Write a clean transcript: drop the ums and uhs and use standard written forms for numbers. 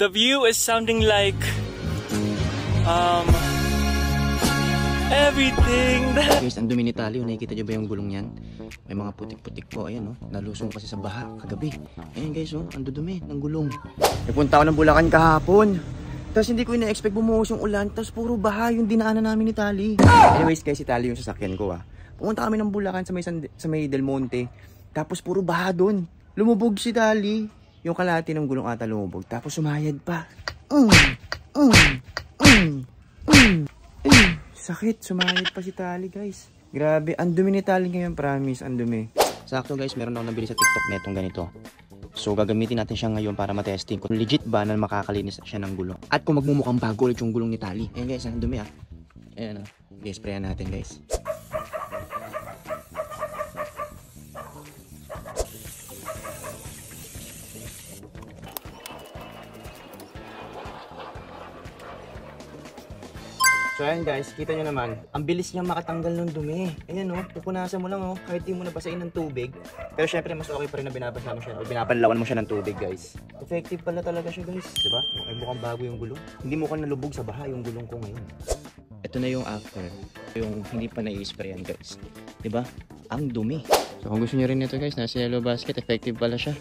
The view is sounding like everything that... Guys, ang dumi ni Tali. Nakikita nyo ba yung gulong yan? May mga putik-putik po. Ayan, oh. Nalusong kasi sa baha kagabi. Ayan guys, oh. Ang dudumi ng gulong. Napunta ako ng Bulacan kahapon. Tapos hindi ko ina-expect bumuhos yung ulan. Tapos puro baha yung dinaanan namin ni Tali. Anyways guys, si Tali yung sasakyan ko, ah. Pumunta kami ng Bulacan sa may Del Monte. Tapos puro baha doon. Lumubog si Tali. Yung kalahati ng gulong ata lumubog. Tapos sumayad pa. Sakit, sumayad pa si Tali guys. Grabe, ang dumi ni Tali ngayon, promise, ang dumi. Sakto guys, meron ako nabili sa TikTok netong ganito. So gagamitin natin siya ngayon para matesting kung legit ba na makakalinis siya ng gulong. At kung magmumukhang bago ulit yung gulong ni Tali. Ayan guys, ang dumi, ah. Ayan, ah. I-sprayan natin guys. So ayan guys, kita nyo naman, ang bilis niyang makatanggal ng dumi. Ayan oh, pupunasan mo lang oh, kahit di mo nabasain ng tubig. Pero syempre mas okay pa rin na binabasa mo siya o binapanlawan mo siya ng tubig guys. Effective pala talaga siya guys, diba? Ay mukhang bago yung gulong. Hindi mo ka nalubog sa baha yung gulong ko ngayon. Ito na yung after, yung hindi pa nai-sprayan guys. Diba? Ang dumi. So kung gusto nyo rin nito guys, nasa Yellow Basket, effective pala siya.